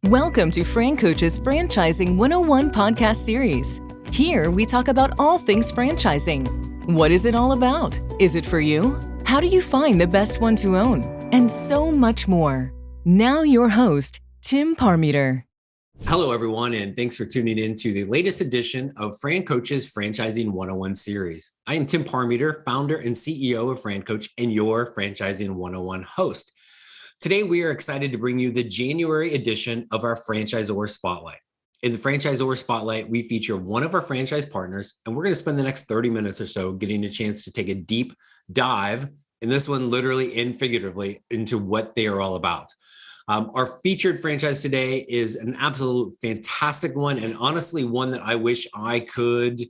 Welcome to FranCoach's Franchising 101 podcast series. Here we talk about all things franchising. What is it all about? Is it for you? How do you find the best one to own? And so much more. Now your host, Tim Parmeter. Hello, everyone, and thanks for tuning in to the latest edition of FranCoach's Franchising 101 series. I am Tim Parmeter, founder and CEO of FranCoach and your Franchising 101 host. Today, we are excited to bring you the January edition of our Franchisor Spotlight. In the Franchisor Spotlight, we feature one of our franchise partners, and we're going to spend the next 30 minutes or so getting a chance to take a deep dive, in this one literally and figuratively, into what they are all about. Our featured franchise today is an absolute fantastic one, and honestly, one that I wish I could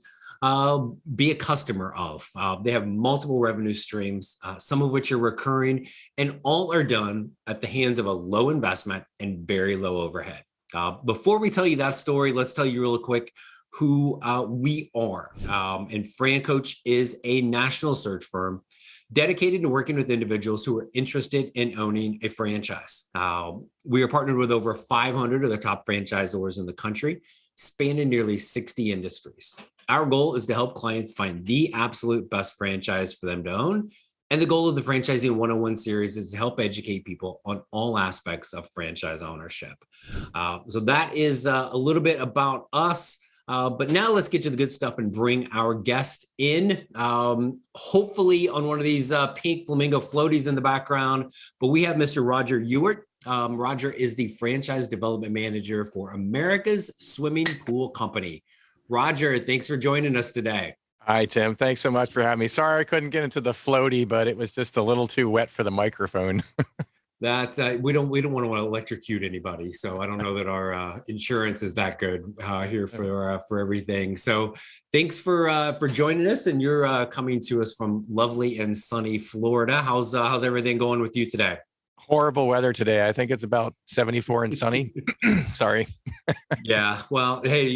be a customer of. They have multiple revenue streams, some of which are recurring, and all are done at the hands of a low investment and very low overhead. Before we tell you that story, let's tell you real quick who we are. And FranCoach is a national search firm dedicated to working with individuals who are interested in owning a franchise. We are partnered with over 500 of the top franchisors in the country, spanning nearly 60 industries. Our goal is to help clients find the absolute best franchise for them to own. And the goal of the Franchising 101 series is to help educate people on all aspects of franchise ownership. So that is a little bit about us. But now let's get to the good stuff and bring our guest in, hopefully on one of these pink flamingo floaties in the background. But we have Mr. Roger Ewart. Roger is the franchise development manager for America's Swimming Pool Company. Roger, thanks for joining us today. Hi, Tim. Thanks so much for having me. Sorry I couldn't get into the floaty, but it was just a little too wet for the microphone. That we don't want to electrocute anybody, so I don't know that our insurance is that good here for everything. So thanks for joining us, and you're coming to us from lovely and sunny Florida. How's everything going with you today? Horrible weather today. I think it's about 74 and sunny. Sorry. Yeah. Well, hey,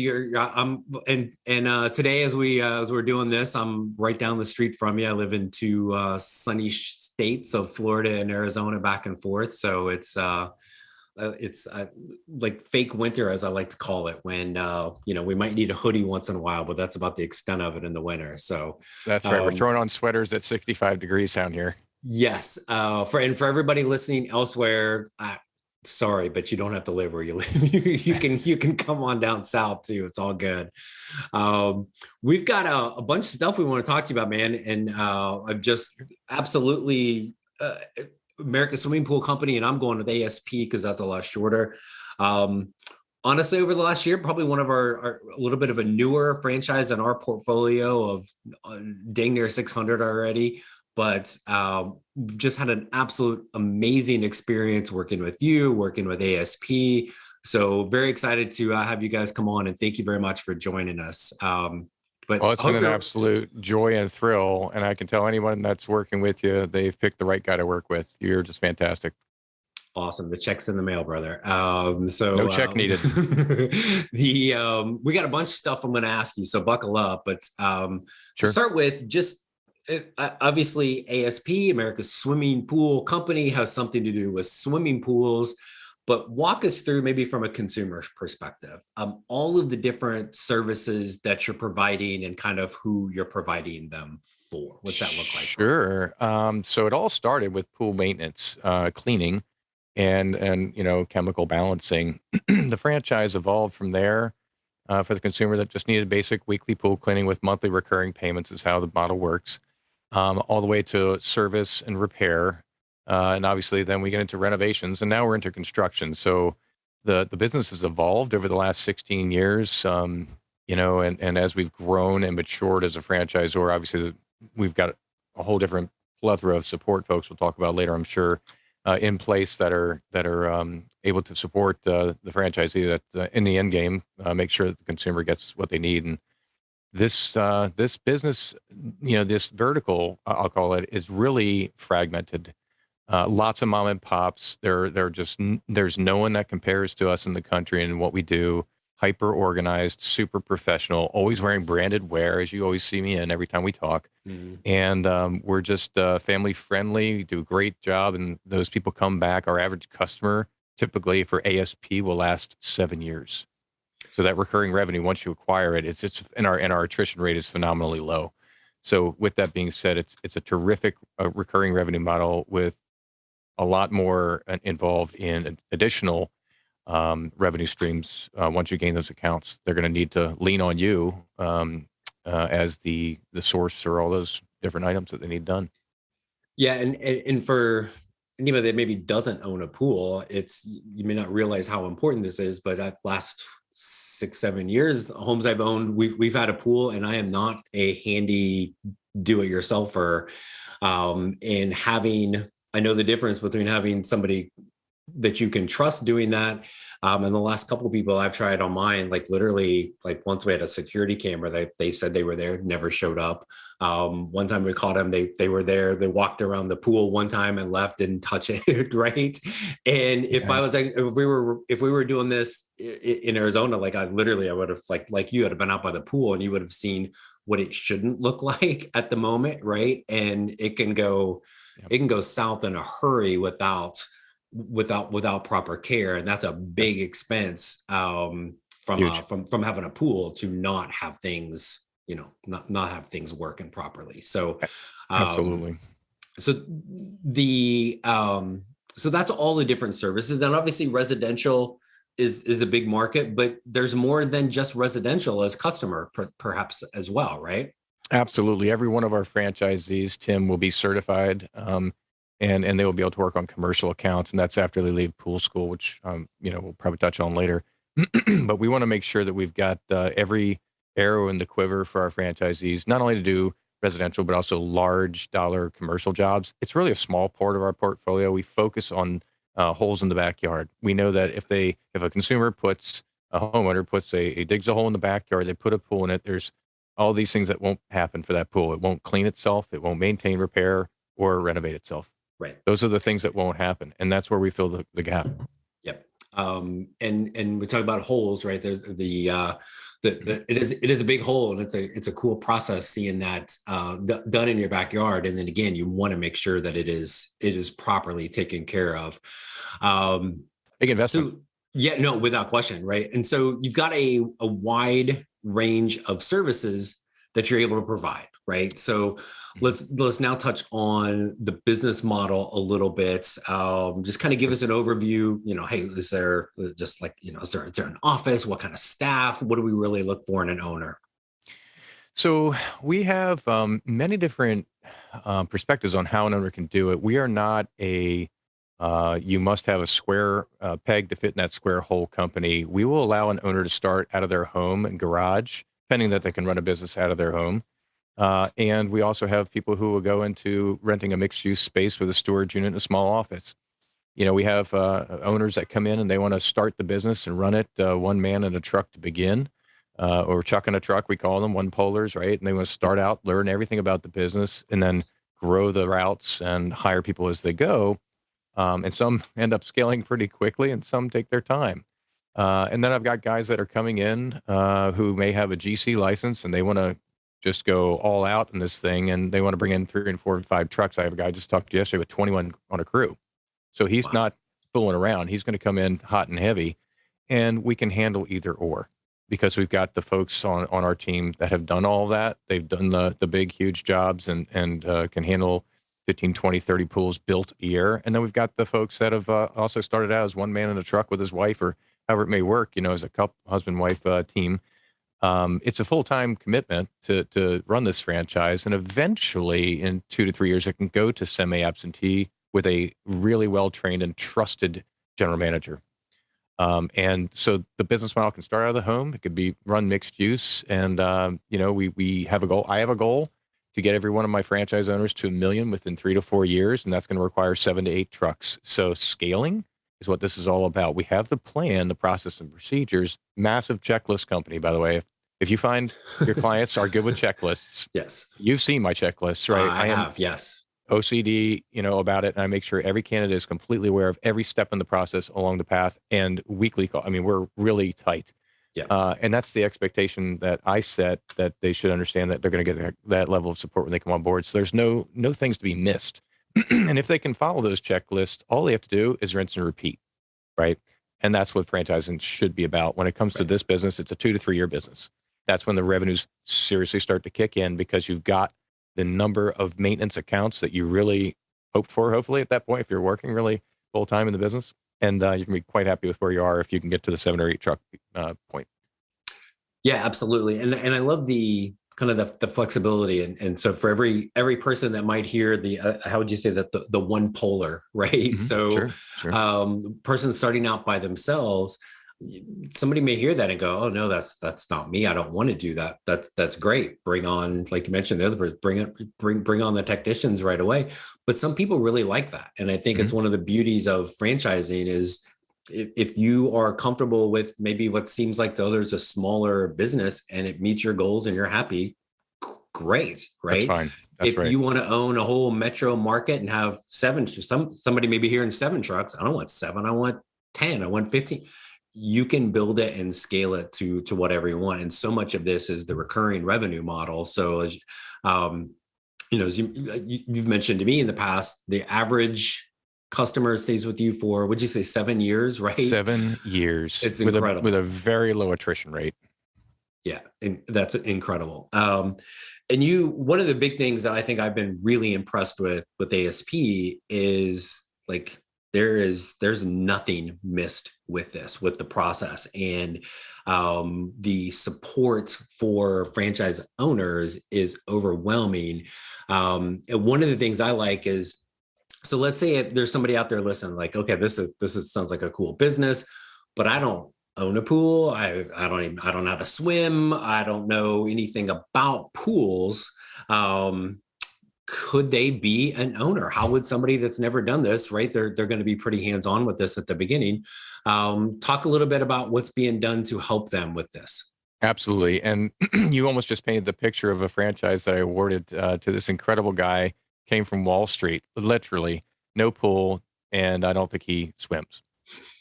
today as we're doing this, I'm right down the street from you. I live in two sunny states of Florida and Arizona, back and forth. So it's like fake winter, as I like to call it, when we might need a hoodie once in a while, but that's about the extent of it in the winter. So that's right. We're throwing on sweaters at 65 degrees down here. Yes. For everybody listening elsewhere, sorry, but you don't have to live where you live. you can come on down south too. It's all good. We've got a bunch of stuff we want to talk to you about, man. And I'm just absolutely America's Swimming Pool Company, and I'm going with ASP because that's a lot shorter. Honestly, over the last year, probably one of our a little bit of a newer franchise in our portfolio of dang near 600 already. But we've just had an absolute amazing experience working with you, working with ASP. So very excited to have you guys come on, and thank you very much for joining us. It's been an absolute joy and thrill. And I can tell anyone that's working with you, they've picked the right guy to work with. You're just fantastic. Awesome. The check's in the mail, brother. So no check needed. We got a bunch of stuff I'm going to ask you, so buckle up. But sure. To start with, just obviously ASP, America's Swimming Pool Company, has something to do with swimming pools, but walk us through, maybe from a consumer perspective, all of the different services that you're providing and kind of who you're providing them for. What's that look like? Sure. So it all started with pool maintenance, cleaning, and chemical balancing. The franchise evolved from there. For the consumer that just needed basic weekly pool cleaning with monthly recurring payments is how the model works. All the way to service and repair. And obviously then we get into renovations, and now we're into construction. So the business has evolved over the last 16 years, and as we've grown and matured as a franchisor, obviously we've got a whole different plethora of support folks we'll talk about later, I'm sure, in place that are able to support the franchisee that in the end game, make sure that the consumer gets what they need. And this business, this vertical, I'll call it, is really fragmented. Lots of mom and pops. There's no one that compares to us in the country and what we do. Hyper organized, super professional, always wearing branded wear, as you always see me in every time we talk. Mm-hmm. And we're just family friendly. We do a great job, and those people come back. Our average customer typically for ASP will last 7 years. So that recurring revenue, once you acquire it, it's and our attrition rate is phenomenally low. So with that being said, it's a terrific recurring revenue model with a lot more involved in additional revenue streams. Once you gain those accounts, they're going to need to lean on you as the source for all those different items that they need done. Yeah, and for anybody that maybe doesn't own a pool, you may not realize how important this is, but at last 6-7 years, the homes I've owned, we've had a pool, and I am not a handy do-it-yourselfer. And I know the difference between having somebody that you can trust doing that. And the last couple of people I've tried on mine, like literally, like once we had a security camera, they said they were there, never showed up. One time we caught them, they were there, they walked around the pool one time and left, didn't touch it, right? And if I was like, if we were doing this in Arizona, like I would have like you had been out by the pool and you would have seen what it shouldn't look like at the moment, right? And it can go south in a hurry without proper care, and that's a big expense from having a pool to not have things, not have things working properly. So absolutely. So so that's all the different services, and obviously residential is a big market, but there's more than just residential as customer perhaps as well, right? Absolutely. Every one of our franchisees, Tim, will be certified. And they will be able to work on commercial accounts, and that's after they leave pool school, which we'll probably touch on later. But we want to make sure that we've got every arrow in the quiver for our franchisees, not only to do residential but also large dollar commercial jobs. It's really a small part of our portfolio. We focus on holes in the backyard. We know that if a homeowner digs a hole in the backyard, they put a pool in it, there's all these things that won't happen for that pool. It won't clean itself, it won't maintain, repair, or renovate itself. Right. Those are the things that won't happen. And that's where we fill the gap. Yep. And we talk about holes, right? There's it is a big hole, and it's a cool process seeing that done in your backyard. And then again, you want to make sure that it is properly taken care of. Big investment. So, yeah, no, without question. Right. And so you've got a wide range of services that you're able to provide. Right. So let's now touch on the business model a little bit. Just kind of give us an overview. Hey, is there just like, is there an office? What kind of staff? What do we really look for in an owner? So we have many different perspectives on how an owner can do it. We are not you must have a square peg to fit in that square hole company. We will allow an owner to start out of their home and garage, depending that they can run a business out of their home. And we also have people who will go into renting a mixed-use space with a storage unit and a small office. We have owners that come in and they want to start the business and run it one man in a truck to begin, or chuck in a truck, we call them, one polars, right? And they want to start out, learn everything about the business, and then grow the routes and hire people as they go. And some end up scaling pretty quickly, and some take their time. And then I've got guys that are coming in who may have a GC license and they want to just go all out in this thing, and they want to bring in 3 and 4 and 5 trucks. I have a guy just talked to yesterday with 21 on a crew. So he's not fooling around. He's going to come in hot and heavy, and we can handle either or because we've got the folks on our team that have done all that. They've done the big, huge jobs and can handle 15, 20, 30 pools built a year. And then we've got the folks that have also started out as one man in a truck with his wife, or however it may work, as a couple, husband-wife team. It's a full-time commitment to run this franchise. And eventually, in 2 to 3 years, it can go to semi-absentee with a really well-trained and trusted general manager. And so the business model can start out of the home. It could be run mixed use. And, we have a goal. I have a goal to get every one of my franchise owners to $1 million within 3 to 4 years. And that's going to require 7 to 8 trucks. So scaling is what this is all about. We have the plan, the process and procedures, massive checklist company, by the way. If you find your clients are good with checklists, yes, you've seen my checklists, right? I have, yes. OCD, about it. And I make sure every candidate is completely aware of every step in the process along the path, and weekly call. I mean, we're really tight. Yeah. And that's the expectation that I set, that they should understand that they're going to get that level of support when they come on board. So there's no things to be missed. And if they can follow those checklists, all they have to do is rinse and repeat. right? And that's what franchising should be about. When it comes to this business, it's a 2 to 3 year business. That's when the revenues seriously start to kick in, because you've got the number of maintenance accounts that you really hoped for, hopefully, at that point, if you're working really full time in the business. And you can be quite happy with where you are if you can get to the 7 or 8 truck point. Yeah, absolutely. And I love the kind of the flexibility. And so for every person that might hear the, how would you say that, the one polar, right? Mm-hmm. So Sure. person starting out by themselves, somebody may hear that and go, oh no, that's not me. I don't want to do that. That's great. Bring on, like you mentioned, the other person, bring on the technicians right away. But some people really like that. And I think it's one of the beauties of franchising is, if you are comfortable with maybe what seems like to others a smaller business and it meets your goals and you're happy, great, right? That's fine. That's if right. you want to own a whole metro market and have somebody may be hearing 7 trucks. I don't want 7, I want 10, I want 15. You can build it and scale it to whatever you want. And so much of this is the recurring revenue model. So as as you've mentioned to me in the past, the average customer stays with you for, would you say 7 years, right? 7 years. It's incredible. With a very low attrition rate. Yeah, and that's incredible. And one of the big things that I think I've been really impressed with ASP is, like, there's nothing missed with the process, and the support for franchise owners is overwhelming. And one of the things I like is, so let's say if there's somebody out there listening, like, okay, this sounds like a cool business, but I don't own a pool. I don't know how to swim. I don't know anything about pools. Could they be an owner? How would somebody that's never done this, right? They're going to be pretty hands-on with this at the beginning. Talk a little bit about what's being done to help them with this. Absolutely. And you almost just painted the picture of a franchise that I awarded to this incredible guy. Came from Wall Street, literally, no pool, and I don't think he swims.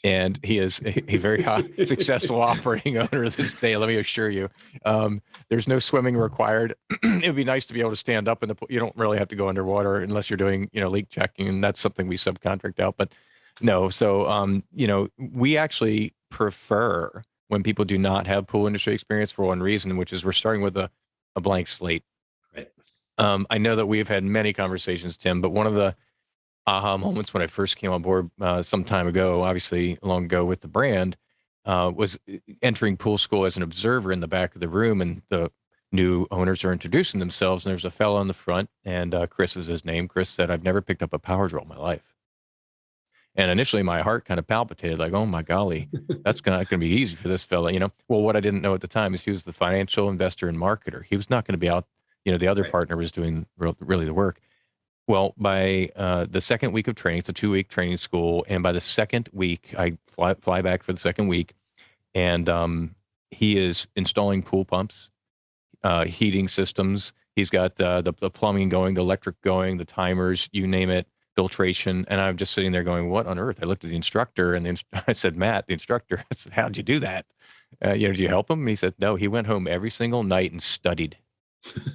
And he is a very successful operating owner of this day, let me assure you. There's no swimming required. It would be nice to be able to stand up in the pool. You don't really have to go underwater unless you're doing, leak checking, and that's something we subcontract out. But no, so we actually prefer when people do not have pool industry experience for one reason, which is we're starting with a blank slate. I know that we've had many conversations, Tim, but one of the aha moments when I first came on board some time ago, obviously long ago with the brand, was entering pool school as an observer in the back of the room, and the new owners are introducing themselves, and there's a fellow in the front, and Chris is his name. Chris said, I've never picked up a power drill in my life. And initially my heart kind of palpitated, like, oh my golly, that's not going to be easy for this fella, Well, what I didn't know at the time is he was the financial investor and marketer. He was not going to be out. The other partner was doing really the work. Well, by the second week of training, it's a 2-week training school. And by the second week, I fly back for the second week, and he is installing pool pumps, heating systems. He's got the plumbing going, the electric going, the timers, you name it, filtration. And I'm just sitting there going, what on earth? I looked at the instructor, and I said, Matt, the instructor, I said, how'd you do that? Did you help him? And he said, no, he went home every single night and studied.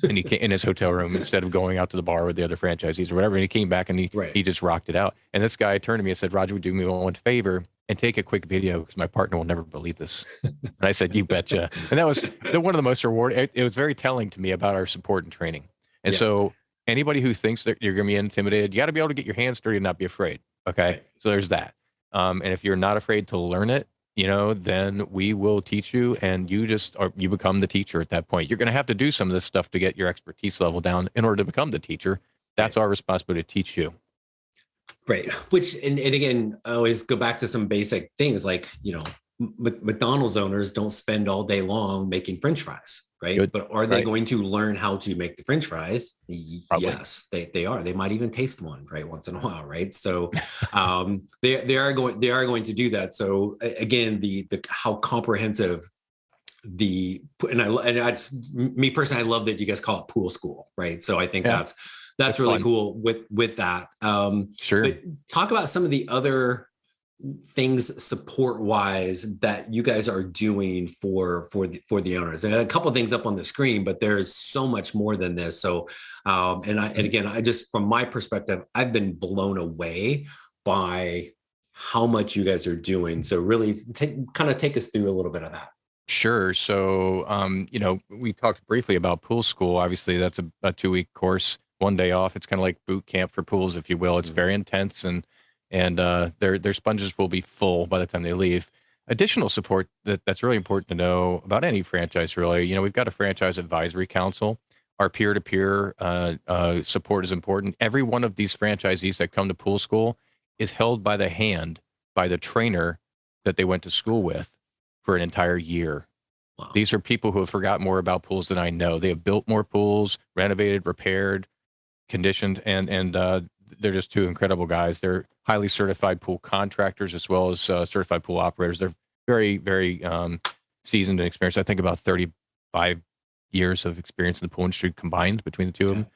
And he came in his hotel room instead of going out to the bar with the other franchisees or whatever. And he came back and he just rocked it out. And this guy turned to me and said, Roger, would you do me one favor and take a quick video, because my partner will never believe this. And I said, you betcha. And that was one of the most rewarding. It was very telling to me about our support and training. And so anybody who thinks that you're going to be intimidated, you got to be able to get your hands dirty and not be afraid. Okay. So there's that. And if you're not afraid to learn it, then we will teach you, and you become the teacher at that point. You're going to have to do some of this stuff to get your expertise level down in order to become the teacher. That's our responsibility to teach you. Right. Which, and again, I always go back to some basic things like, McDonald's owners don't spend all day long making French fries, right? Good. But are they going to learn how to make the French fries? Probably. Yes, they are. They might even taste one, right, once in a while, right? So they are going to do that. So again, the how comprehensive me personally, I love that you guys call it pool school, right? So I think that's really fun. Cool with that. Sure. But talk about some of the other things support wise that you guys are doing for the owners. And a couple of things up on the screen, but there's so much more than this. So and again, I just, from my perspective, I've been blown away by how much you guys are doing. So really take us through a little bit of that. Sure. So, we talked briefly about pool school. Obviously, that's a 2-week course, 1 day off. It's kind of like boot camp for pools, if you will. It's very intense, and their sponges will be full by the time they leave. Additional support that's really important to know about any franchise, really. We've got a franchise advisory council. Our peer-to-peer support is important. Every one of these franchisees that come to pool school is held by the hand by the trainer that they went to school with for an entire year. Wow. These are people who have forgotten more about pools than I know. They have built more pools, renovated, repaired, conditioned, and they're just two incredible guys. They're highly certified pool contractors as well as certified pool operators. They're very, very seasoned and experienced. I think about 35 years of experience in the pool industry combined between the two of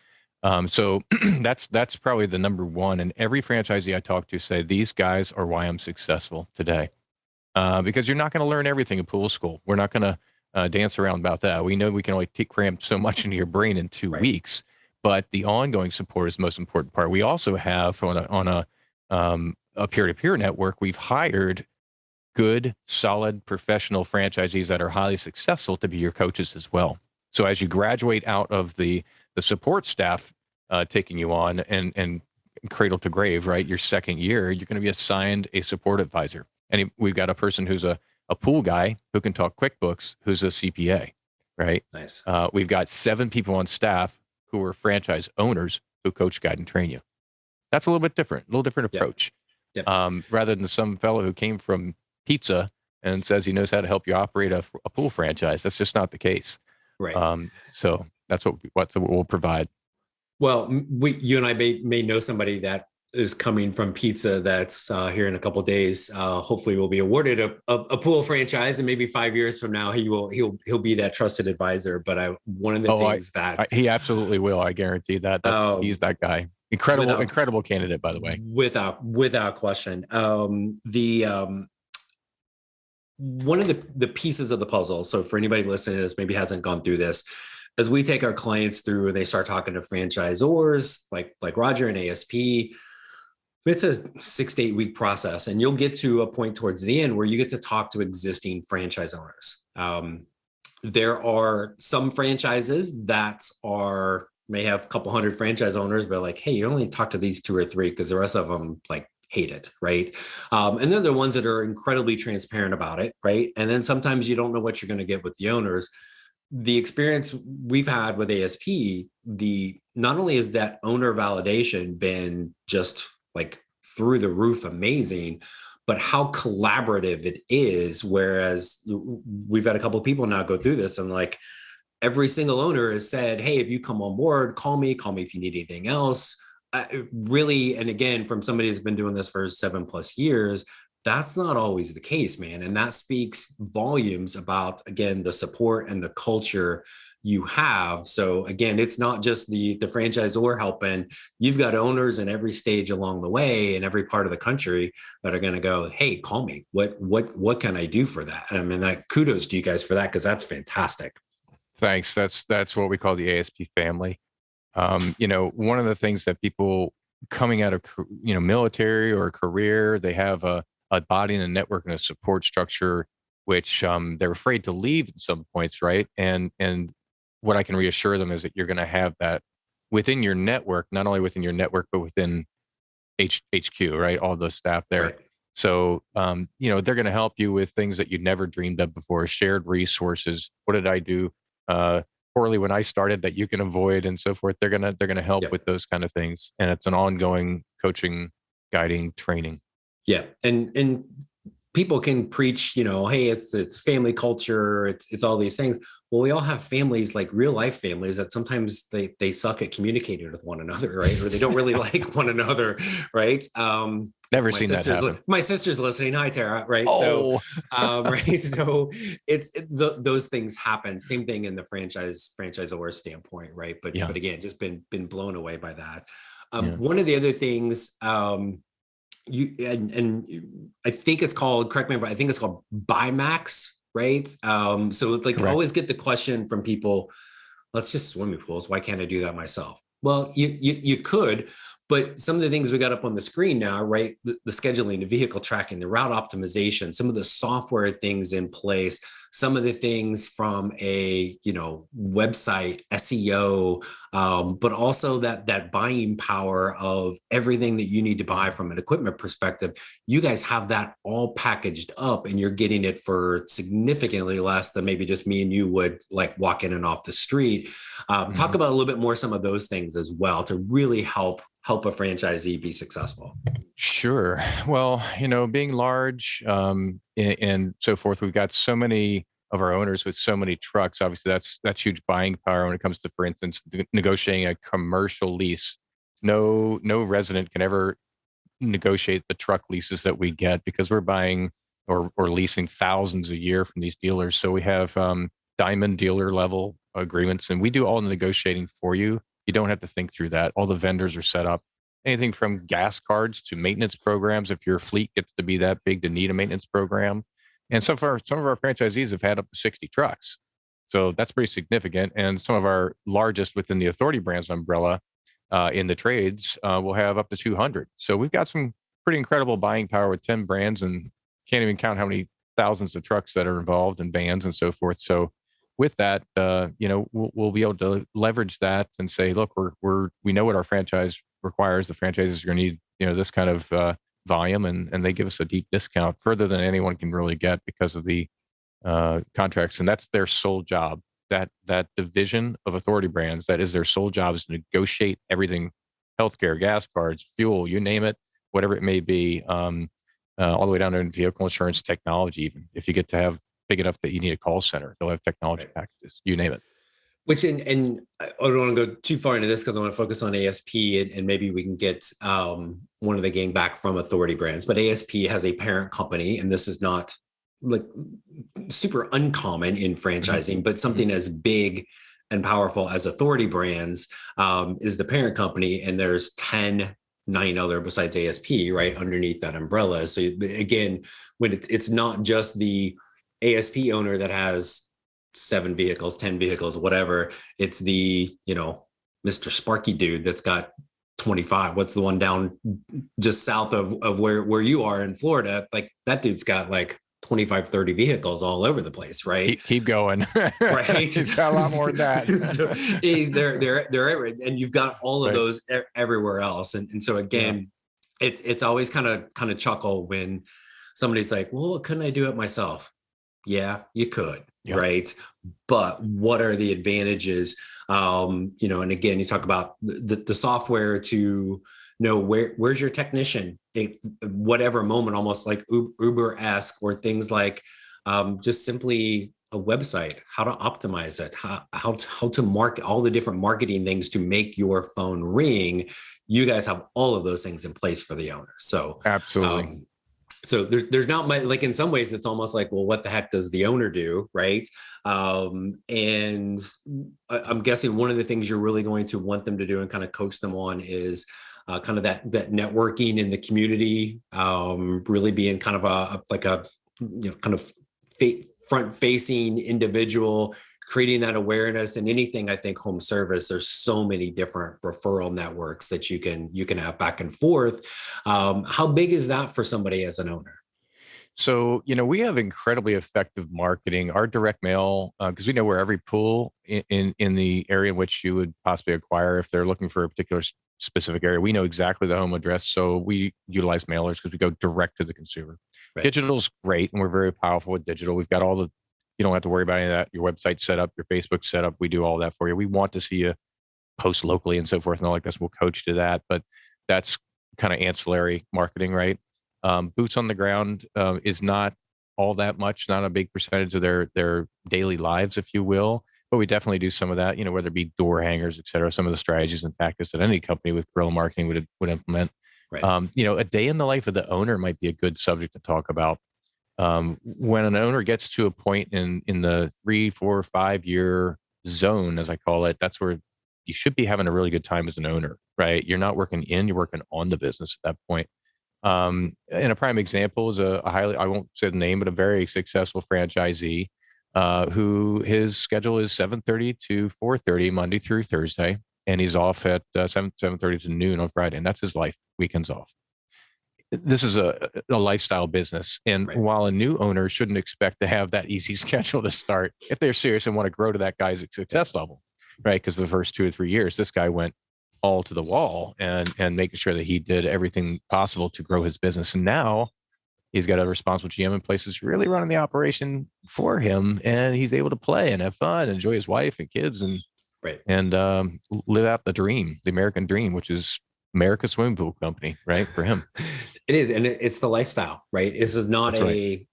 them. So that's probably the number one. And every franchisee I talk to say, these guys are why I'm successful today. Because you're not going to learn everything in pool school. We're not going to dance around about that. We know we can only cram so much into your brain in 2 weeks, but the ongoing support is the most important part. We also have on a peer-to-peer network, we've hired good, solid, professional franchisees that are highly successful to be your coaches as well. So as you graduate out of the support staff taking you on and cradle to grave, right, your second year, you're going to be assigned a support advisor. And we've got a person who's a pool guy who can talk QuickBooks, who's a CPA, right? Nice. We've got 7 people on staff who are franchise owners who coach, guide, and train you. That's a little bit different, a little different approach. Yep. Rather than some fellow who came from pizza and says he knows how to help you operate a pool franchise. That's just not the case. Right. So that's what we'll provide. Well, you and I may know somebody that is coming from pizza that's here in a couple of days. Hopefully we'll be awarded a pool franchise, and maybe 5 years from now he'll be that trusted advisor. But one of the things he absolutely will. I guarantee that. He's that guy. Incredible candidate, by the way. Without question. One of the pieces of the puzzle. So for anybody listening to this, maybe hasn't gone through this, as we take our clients through and they start talking to franchisors like Roger and ASP, it's a 6 to 8 week process, and you'll get to a point towards the end where you get to talk to existing franchise owners. There are some franchises that may have a couple hundred franchise owners, but like, hey, you only talk to these 2 or 3 because the rest of them hate it, right? And then there are ones that are incredibly transparent about it, right? And then sometimes you don't know what you're going to get with the owners. The experience we've had with ASP, not only is that owner validation been just through the roof amazing, but how collaborative it is. Whereas we've had a couple of people now go through this, and every single owner has said, hey, if you come on board, call me if you need anything else. Really, and again, from somebody who's been doing this for 7+ years, that's not always the case, man. And that speaks volumes about, again, the support and the culture you have. So again, it's not just the franchisor helping. You've got owners in every stage along the way in every part of the country that are going to go, hey, call me. What can I do for that? I mean, kudos to you guys for that, because that's fantastic. Thanks. That's what we call the ASP family. One of the things that people coming out of, military or career, they have a body and a network and a support structure, which they're afraid to leave at some points, right? And what I can reassure them is that you're going to have that within your network, not only within your network, but within HQ, right? All the staff there. Right. So, they're going to help you with things that you'd never dreamed of before, shared resources. What did I do poorly when I started that you can avoid, and so forth? They're going to help with those kind of things. And it's an ongoing coaching, guiding, training. Yeah. And people can preach, hey, it's family culture. It's all these things. Well, we all have families, like real life families, that sometimes they suck at communicating with one another, right? Or they don't really like one another, right? Never seen that happen. My sister's listening. Hi, Tara. Right. Oh. So, right. So those things happen. Same thing in the franchisor standpoint, right? But again, just been blown away by that. One of the other things, I think it's called, correct me, but I think it's called BIMAX, right? So I always get the question from people, let's just swimming pools. Why can't I do that myself? Well, you could, But some of the things we got up on the screen now, right? The scheduling, the vehicle tracking, the route optimization, some of the software things in place, some of the things from a, website SEO, but also that buying power of everything that you need to buy from an equipment perspective. You guys have that all packaged up, and you're getting it for significantly less than maybe just me and you would like walk in and off the street. Talk about a little bit more some of those things as well to really help a franchisee be successful. Sure. Well, being large and so forth, we've got so many of our owners with so many trucks. Obviously, that's huge buying power when it comes to, for instance, negotiating a commercial lease. No resident can ever negotiate the truck leases that we get because we're buying or leasing thousands a year from these dealers. So we have diamond dealer level agreements, and we do all the negotiating for you. You don't have to think through that. All the vendors are set up. Anything from gas cards to maintenance programs. If your fleet gets to be that big to need a maintenance program, and some of our franchisees have had up to 60 trucks, so that's pretty significant. And some of our largest within the Authority Brands umbrella in the trades will have up to 200. So we've got some pretty incredible buying power with 10 brands, and can't even count how many thousands of trucks that are involved and vans and so forth. So with that, we'll be able to leverage that and say, look, we know what our franchise requires. The franchises are going to need, this kind of volume, and they give us a deep discount further than anyone can really get because of the contracts. And that's their sole job. That division of Authority Brands, that is their sole job, is to negotiate everything: healthcare, gas cards, fuel, you name it, whatever it may be, all the way down to vehicle insurance, technology. Even if you get to have big enough that you need a call center, they'll have technology packages, you name it. Which, and I don't want to go too far into this because I want to focus on ASP, and maybe we can get one of the gang back from Authority Brands. But ASP has a parent company, and this is not like super uncommon in franchising, but something as big and powerful as Authority Brands is the parent company, and there's 9 other besides ASP right underneath that umbrella. So again, when it's not just the ASP owner that has 7 vehicles, 10 vehicles, whatever, it's the, Mr. Sparky dude that's got 25. What's the one down just south of where you are in Florida? Like that dude's got like 25, 30 vehicles all over the place, right? Keep going. Right. He's got a lot more than that. So they're everywhere, and you've got all of those everywhere else. And so again, it's always kind of chuckle when somebody's like, well, couldn't I do it myself? Yeah, you could, right? But what are the advantages? And again, you talk about the software to know where's your technician at whatever moment, almost like Uber-esque, or things like just simply a website, how to optimize it, how to market, all the different marketing things to make your phone ring. You guys have all of those things in place for the owner. So absolutely. So there's not much, like in some ways it's almost like, well, what the heck does the owner do, right? And I'm guessing one of the things you're really going to want them to do and kind of coach them on is kind of that networking in the community, really being kind of a kind of front-facing individual, creating that awareness. And anything, I think, home service, there's so many different referral networks that you can have back and forth. How big is that for somebody as an owner? So, we have incredibly effective marketing. Our direct mail, because we know where every pool in the area in which you would possibly acquire, if they're looking for a particular specific area, we know exactly the home address. So we utilize mailers because we go direct to the consumer. Right. Digital's great, and we're very powerful with digital. We've got you don't have to worry about any of that. Your website set up, your Facebook set up. We do all that for you. We want to see you post locally and so forth and all like this. We'll coach to that, but that's kind of ancillary marketing, right? Boots on the ground is not all that much, not a big percentage of their daily lives, if you will. But we definitely do some of that, whether it be door hangers, et cetera, some of the strategies and tactics that any company with guerrilla marketing would implement. Right. A day in the life of the owner might be a good subject to talk about. When an owner gets to a point in the 3, 4, 5 year zone, as I call it, that's where you should be having a really good time as an owner, right? You're not working you're working on the business at that point. And a prime example is a highly, I won't say the name, but a very successful franchisee who his schedule is 7:30 to 4:30 Monday through Thursday. and he's off at 7:30 to noon on Friday, and that's his life. Weekends off. This is a lifestyle business. And Right. while a new owner shouldn't expect to have that easy schedule to start, if they're serious and want to grow to that guy's success level, right? Because the first 2 or 3 years, this guy went all to the wall and making sure that he did everything possible to grow his business. And now he's got a responsible GM in place who's really running the operation for him, and he's able to play and have fun, enjoy his wife and kids, and Right. live out the dream, the American dream, which is America's swimming pool company, right? For him. It is, and it's the lifestyle, right? This is not That's right.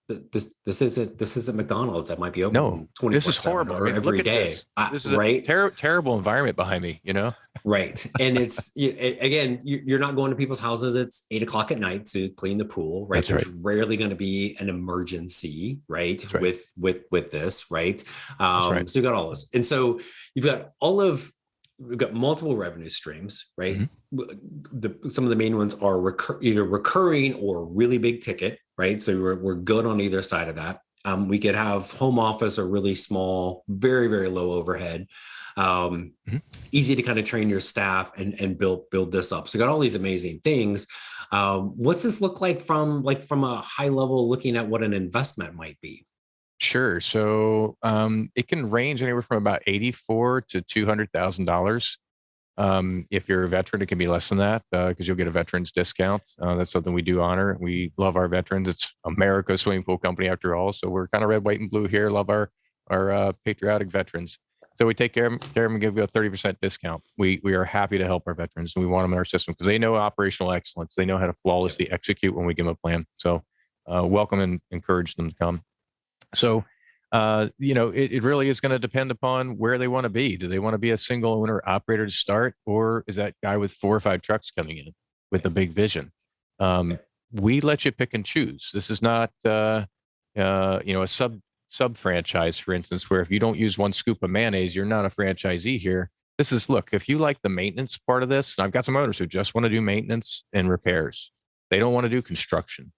this isn't McDonald's that might be open No, 24/7 this is horrible. or every day. This is Right? a terrible environment behind me, Right. And again, you're not going to people's houses. It's 8 o'clock at night to clean the pool, right? That's There's right. rarely going to be an emergency, right? That's right. With this, right? right. So you've got all this. And so we've got multiple revenue streams, right? Some of the main ones are either recurring or really big ticket, right? So we're good on either side of that. We could have home office or really small, very, very low overhead. Easy to kind of train your staff and build this up. So got all these amazing things. What's this look like from a high level, looking at what an investment might be? Sure. So it can range anywhere from about $84,000 to $200,000. If you're a veteran, it can be less than that because you'll get a veterans discount. That's something we do honor. We love our veterans. It's America's swimming pool company after all. So we're kind of red, white, and blue here. Love our patriotic veterans. So we take care of them and give you a 30% discount. We are happy to help our veterans, and we want them in our system because they know operational excellence. They know how to flawlessly execute when we give them a plan. So welcome and encourage them to come. So, it really is going to depend upon where they want to be. Do they want to be a single owner operator to start, or is that guy with 4 or 5 trucks coming in with a big vision? We let you pick and choose. This is not, a sub franchise, for instance, where if you don't use 1 scoop of mayonnaise, you're not a franchisee here. This is, look, if you like the maintenance part of this, and I've got some owners who just want to do maintenance and repairs. They don't want to do construction.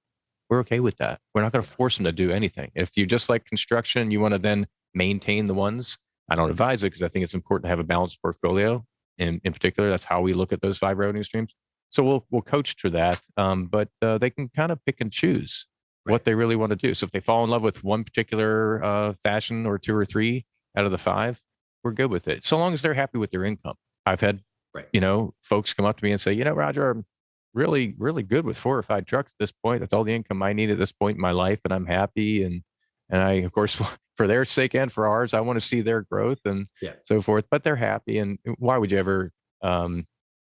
We're okay with that. We're not going to force them to do anything. If you just like construction, you want to then maintain the ones. I don't advise it because I think it's important to have a balanced portfolio. In particular, that's how we look at those 5 revenue streams. So we'll coach to that, but they can kind of pick and choose what they really want to do. So if they fall in love with one particular fashion or 2 or 3 out of the 5, we're good with it. So long as they're happy with their income. I've had, folks come up to me and say, Roger, I'm really, really good with 4 or 5 trucks at this point. That's all the income I need at this point in my life. And I'm happy. And I, of course, for their sake and for ours, I want to see their growth and so forth, but they're happy. And why would you ever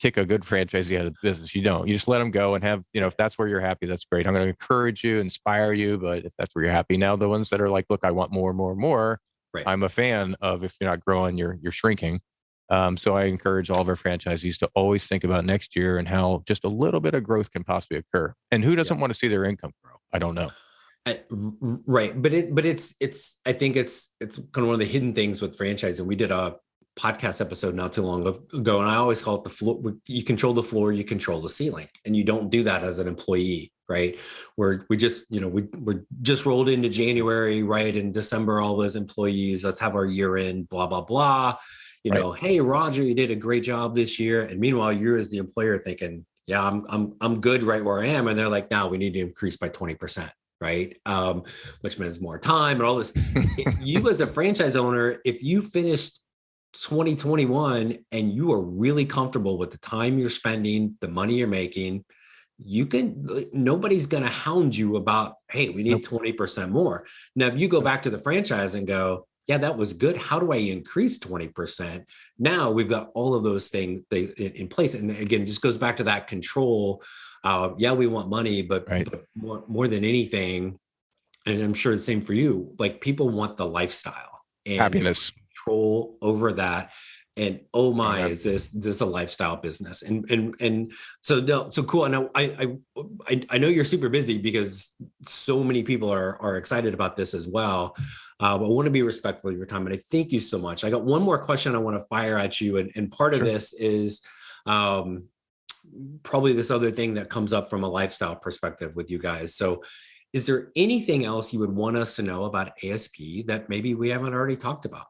kick a good franchisee out of the business? You don't. You just let them go and have, if that's where you're happy, that's great. I'm going to encourage you, inspire you. But if that's where you're happy now, the ones that are like, look, I want more, more, more. I'm a fan of, if you're not growing, you're shrinking. So I encourage all of our franchisees to always think about next year and how just a little bit of growth can possibly occur. And who doesn't want to see their income grow? I don't know. Right. But I think it's kind of one of the hidden things with franchising. We did a podcast episode not too long ago, and I always call it the floor. You control the floor, you control the ceiling, and you don't do that as an employee, right? We just rolled into January, right? In December, all those employees, let's have our year end, blah, blah, blah. Hey, Roger, you did a great job this year. And meanwhile, you're as the employer thinking, yeah, I'm good right where I am. And they're like, no, we need to increase by 20%, right? Which means more time and all this. You as a franchise owner, if you finished 2021 and you are really comfortable with the time you're spending, the money you're making, nobody's going to hound you about, hey, we need 20% more. Now, if you go back to the franchise and go, yeah, that was good. How do I increase 20%? Now we've got all of those things in place. And again, just goes back to that control. We want money, but more than anything, and I'm sure the same for you, like people want the lifestyle and happiness, control over that. And oh my, is this a lifestyle business? And so cool. I know you're super busy because so many people are excited about this as well. But I want to be respectful of your time. And I thank you so much. I got one more question I want to fire at you. And part of this is probably this other thing that comes up from a lifestyle perspective with you guys. So is there anything else you would want us to know about ASP that maybe we haven't already talked about?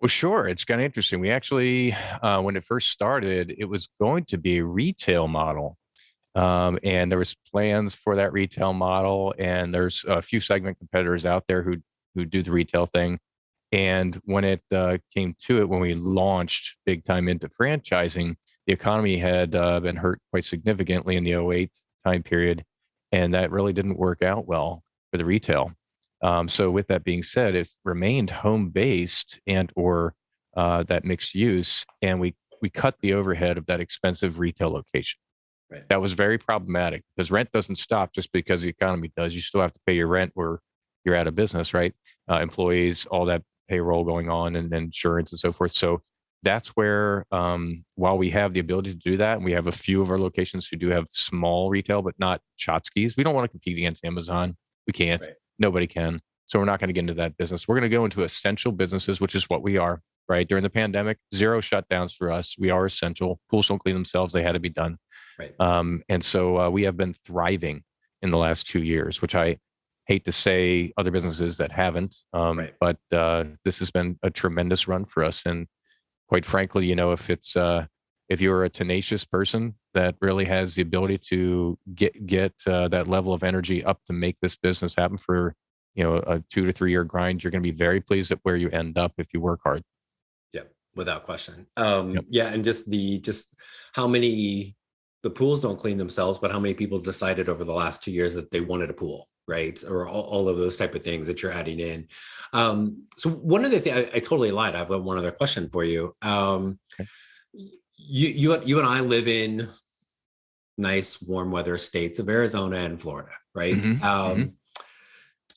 Well, sure. It's kind of interesting. We actually, when it first started, it was going to be a retail model. And there was plans for that retail model, and there's a few segment competitors out there who do the retail thing. And when it came to it, when we launched big time into franchising, the economy had been hurt quite significantly in the '08 time period, and that really didn't work out well for the retail. So with that being said, it remained home based and or that mixed use, and we cut the overhead of that expensive retail location. Right. That was very problematic because rent doesn't stop just because the economy does. You still have to pay your rent or you're out of business, right? Employees, all that payroll going on, and insurance and so forth. So that's where, while we have the ability to do that, and we have a few of our locations who do have small retail, but not Chotsky's. We don't want to compete against Amazon. We can't. Right. Nobody can. So we're not going to get into that business. We're going to go into essential businesses, which is what we are, right? During the pandemic, zero shutdowns for us. We are essential. Pools don't clean themselves. They had to be done. Right. And so we have been thriving in the last 2 years, which I hate to say other businesses that haven't, Right. but this has been a tremendous run for us. And quite frankly, if you're a tenacious person that really has the ability to get that level of energy up to make this business happen for a 2 to 3 year grind, you're going to be very pleased at where you end up if you work hard. Yeah, without question. Yep. Yeah, and just how many the pools don't clean themselves, but how many people decided over the last 2 years that they wanted a pool, right? Or all of those type of things that you're adding in. So one of the things I totally lied. I have one other question for you. Okay. You and I live in nice warm weather states of Arizona and Florida, right? Mm-hmm.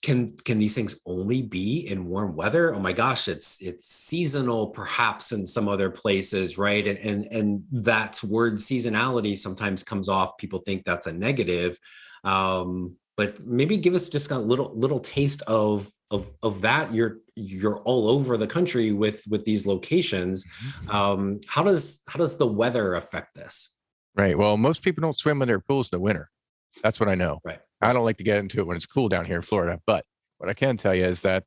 Can these things only be in warm weather? Oh my gosh, it's seasonal perhaps in some other places, right? And that word seasonality sometimes comes off. People think that's a negative. But maybe give us just a little taste of that. You're all over the country with these locations. How does the weather affect this? Right. Well, most people don't swim in their pools in the winter. That's what I know. Right. I don't like to get into it when it's cool down here in Florida. But what I can tell you is that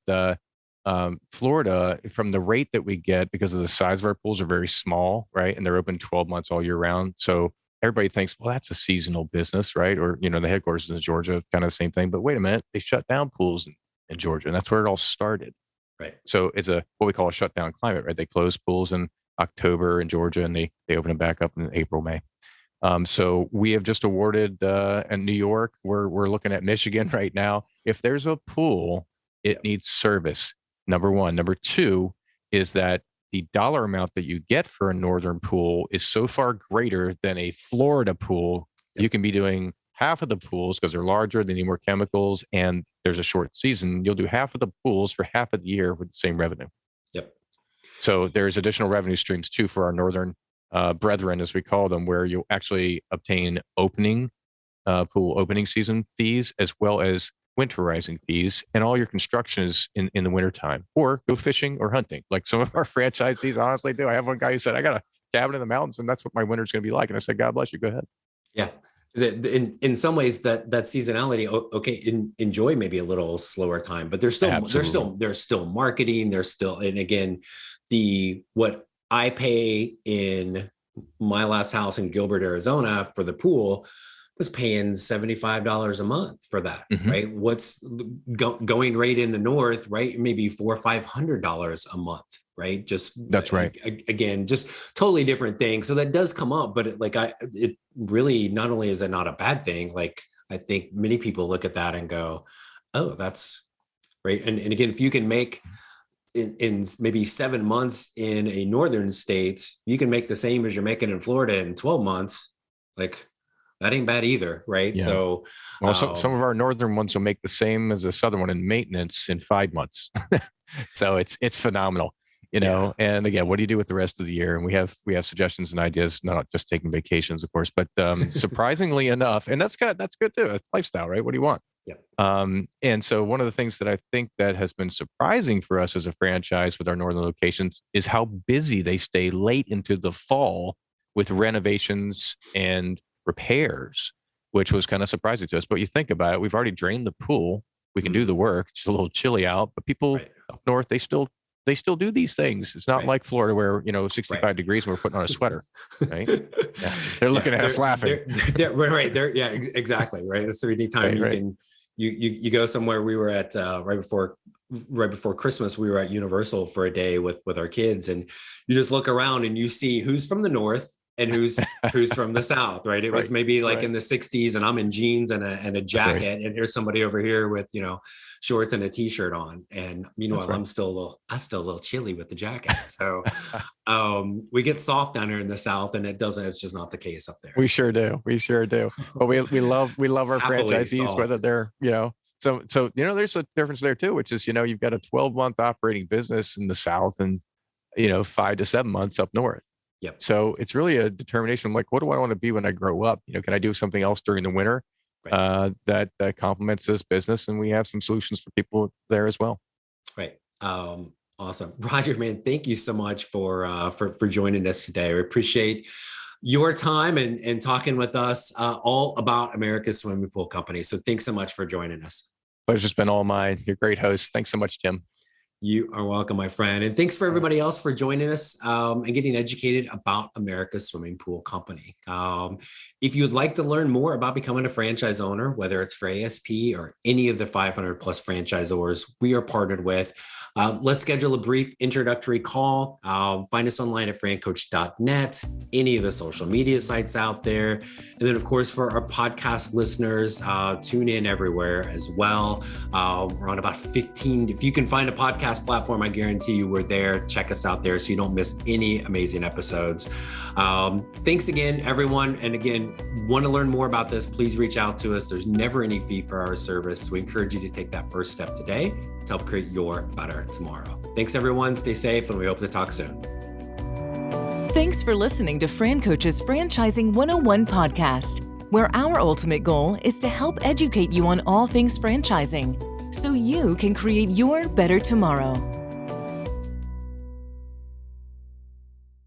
Florida, from the rate that we get, because of the size of our pools are very small, right? And they're open 12 months all year round. So everybody thinks, well, that's a seasonal business, right? Or, the headquarters is in Georgia, kind of the same thing. But wait a minute, they shut down pools in Georgia, and that's where it all started. Right. So it's what we call a shutdown climate, right? They close pools in October in Georgia, and they open them back up in April, May. So we have just awarded in New York. We're looking at Michigan right now. If there's a pool, it needs service. Number one. Number two is that the dollar amount that you get for a northern pool is so far greater than a Florida pool. You can be doing half of the pools because they're larger, they need more chemicals, and there's a short season. You'll do half of the pools for half of the year with the same revenue. Yep. So there's additional revenue streams too for our northern brethren, as we call them, where you'll actually obtain pool opening season fees as well as winterizing fees, and all your construction is in the wintertime, or go fishing or hunting like some of our franchisees honestly do. I have one guy who said, I got a cabin in the mountains and that's what my winter's going to be like. And I said, God bless you, go ahead. Yeah. In some ways that seasonality, okay, enjoy maybe a little slower time, but there's still marketing. There's still, and again, what I pay in my last house in Gilbert, Arizona for the pool was paying $75 a month for that, right? What's going right in the north, right? Maybe $400 or $500 a month, right? That's right. Again, just totally different thing. So that does come up, but it really, not only is it not a bad thing, like I think many people look at that and go, oh, that's right. And again, if you can make in maybe 7 months in a northern state, you can make the same as you're making in Florida in 12 months. Like, that ain't bad either, right? Yeah. So, well, some of our northern ones will make the same as the southern one in maintenance in 5 months. So it's phenomenal, And again, what do you do with the rest of the year? And we have suggestions and ideas, not just taking vacations, of course, but surprisingly enough, and that's good too. It's lifestyle, right? What do you want? Yeah. And so one of the things that I think that has been surprising for us as a franchise with our northern locations is how busy they stay late into the fall with renovations and repairs, which was kind of surprising to us. But you think about it, we've already drained the pool. We can do the work. It's a little chilly out, but people up north, they still they still do these things. It's not Right. like Florida where, 65 degrees and we're putting on a sweater, right? Yeah. They're looking at us laughing. Right. Exactly. Right. It's the only time Right. can, you go somewhere. We were at right before Christmas, we were at Universal for a day with our kids, and you just look around and you see who's from the north and who's from the south, right? It was maybe like in the 60s, and I'm in jeans and a jacket, and here's somebody over here with shorts and a t-shirt on, and meanwhile I'm still a little chilly with the jacket. So we get soft down here in the south, and it's just not the case up there. We sure do. But we love our franchisees, soft. whether they're so there's a difference there too, which is you've got a 12-month operating business in the south and 5 to 7 months up north. Yep. So it's really a determination, like, what do I want to be when I grow up? Can I do something else during the winter that complements this business? And we have some solutions for people there as well. Right. Awesome. Roger, man, thank you so much for joining us today. We appreciate your time and talking with us all about America's Swimming Pool Company. So thanks so much for joining us. Pleasure's been all mine. You're a great host. Thanks so much, Tim. You are welcome, my friend. And thanks for everybody else for joining us and getting educated about America's Swimming Pool Company. If you'd like to learn more about becoming a franchise owner, whether it's for ASP or any of the 500 plus franchisors we are partnered with, let's schedule a brief introductory call. Find us online at FranCoach.net, any of the social media sites out there. And then, of course, for our podcast listeners, tune in everywhere as well. We're on about 15. If you can find a podcast platform, I guarantee you we're there. Check us out there so you don't miss any amazing episodes. Thanks again, everyone. And again, want to learn more about this, please reach out to us. There's never any fee for our service. We encourage you to take that first step today to help create your better tomorrow. Thanks, everyone. Stay safe, and we hope to talk soon. Thanks for listening to FranCoach's Franchising 101 podcast, where our ultimate goal is to help educate you on all things franchising so you can create your better tomorrow.